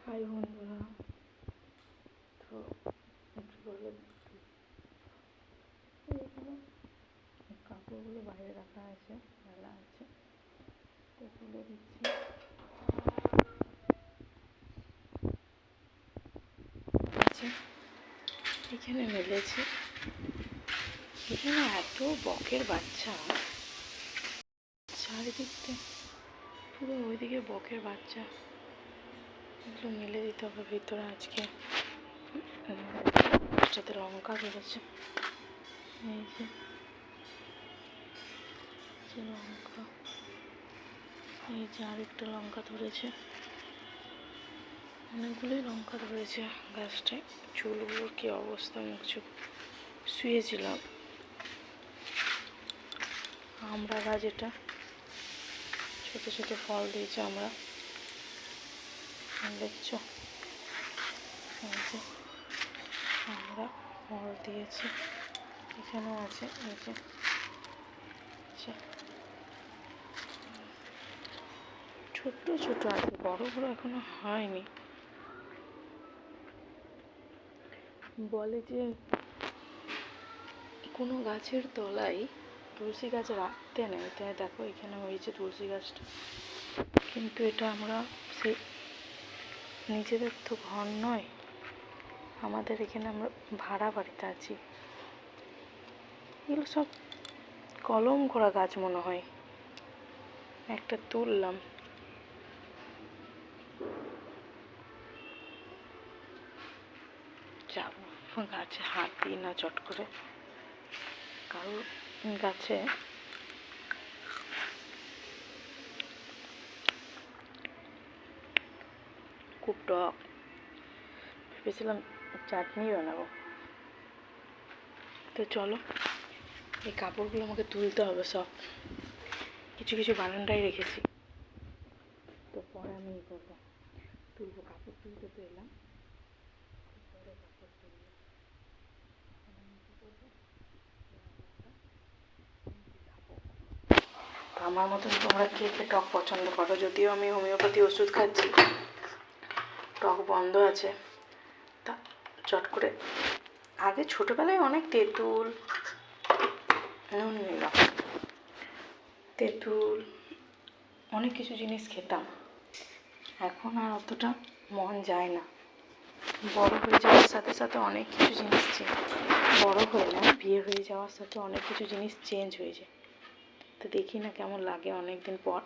High বন্ধুরা, তো একটু বলে এইগুলো কাপড়গুলো বাইরে রাখা আছে, মেলা আছে, তো তুলে দিচ্ছি। আছে এখানে মেলেছি, এখানে এত বকের বাচ্চা চারিদিকতে, পুরো ওইদিকে বকের বাচ্চা, এগুলো মেলে দিতে হবে ভিতরে। আজকে সাথে লঙ্কা ধরেছে, এই যে লঙ্কা, এই যে আরেকটা লঙ্কা ধরেছে, অনেকগুলোই লঙ্কা ধরেছে গাছটায়। চুলগুলোর কি অবস্থা, মুখ চুপ শুয়েছিলাম। আমরা গাছ, এটা ছোট ছোট ফল দিয়েছে, আমরা দেখছো, আমরা ফল দিয়েছি, এখানেও আছে, এই যে ছোট্ট ছোট আছে, বড় বড় এখনো হয়নি। বলে যে কোনো গাছের তলায় তুলসী গাছ রাখতে নেই, তাই দেখো এখানে হয়েছে তুলসী গাছটা, কিন্তু এটা আমরা সেই নিজেদের তো ঘর নয়, আমাদের এখানে আমরা ভাড়া বাড়িতে আছি। এগুলো সব কলম করা গাছ মনে হয়। একটা তুললাম, যাবো গাছে হাত দিই না চট করে, কারোর গাছে খুব টক, ভেবেছিলাম চাটনি বানাবো। তো চলো, এই কাপড়গুলো আমাকে তুলতে হবে, সব কিছু কিছু বারান্দায় রেখেছি, তো পরে আমি করবো, তুলবো। কাপড় তুলতে তো এলাম, পরে কাপড় তুলবো। তো আমার মতন তোমরা কে কে টক পছন্দ করো? যদিও আমি হোমিওপ্যাথি ওষুধ খাচ্ছি, টক বন্ধ আছে, তা চট করে আগে ছোটোবেলায় অনেক তেঁতুল, নুন নিলাম, তেঁতুল অনেক কিছু জিনিস খেতাম, এখন আর অতটা মন যায় না। বড় হয়ে যাওয়ার সাথে সাথে অনেক কিছু জিনিস বড় হয়ে না, বিয়ে হয়ে যাওয়ার সাথে অনেক কিছু জিনিস চেঞ্জ হয়ে যায়, তো দেখি না কেমন লাগে অনেক দিন পর।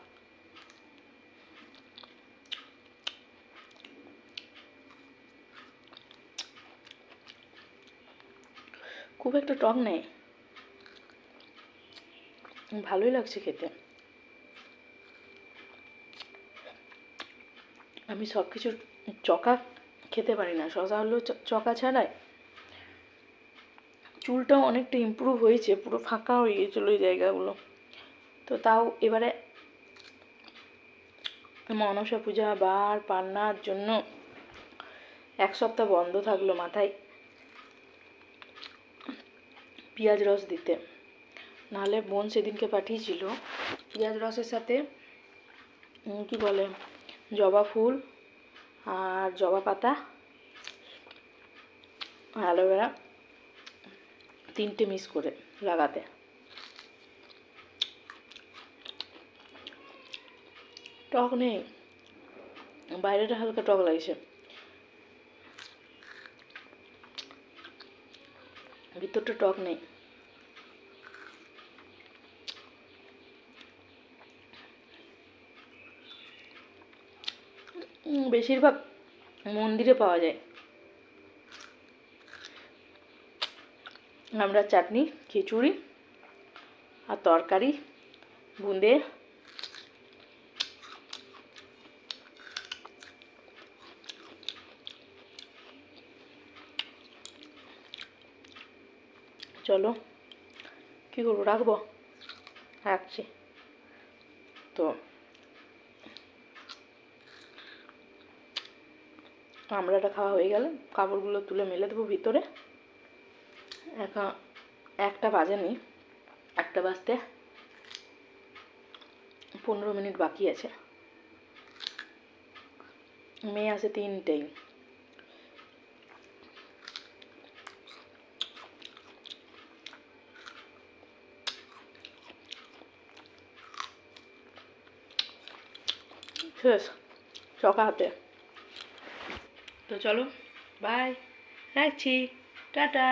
খুব একটা টক নেই, ভালোই লাগছে খেতে। আমি সব কিছু চকা খেতে পারি না, শশা হলেও চকা ছাড়াই। চুলটাও অনেকটা ইমপ্রুভ হয়েছে, পুরো ফাঁকা হয়ে গিয়েছিলো ওই জায়গাগুলো, তো তাও এবারে মনসা পূজা বার পান্নার জন্য এক সপ্তাহ বন্ধ থাকলো, মাথায় পেঁয়াজ রস দিতে, নাহলে বোন সেদিনকে পাঠিয়েছিল পেঁয়াজ রসের সাথে কি বলে জবা ফুল আর জবা পাতা, অ্যালোভেরা, তিনটে মিক্স করে লাগাতে। টক নেই, বাইরেটা হালকা টক লাগছে, ভিতরটা টক নেই। বেশিরভাগ মন্দিরে পাওয়া যায়। আমরা চাটনি, খিচুড়ি আর তরকারি, বুঁদে, চলো কী করবো, রাখবো, রাখছি। তো আমড়াটা খাওয়া হয়ে গেলে কাপড়গুলো তুলে মেলে দেবো ভিতরে। এখন একটা বাজেনি, একটা বাজতে 15 মিনিট বাকি আছে। মেয়ে আসে 3টেই। শেষ সকালে। তো চলো বাই, রাখছি, টাটা।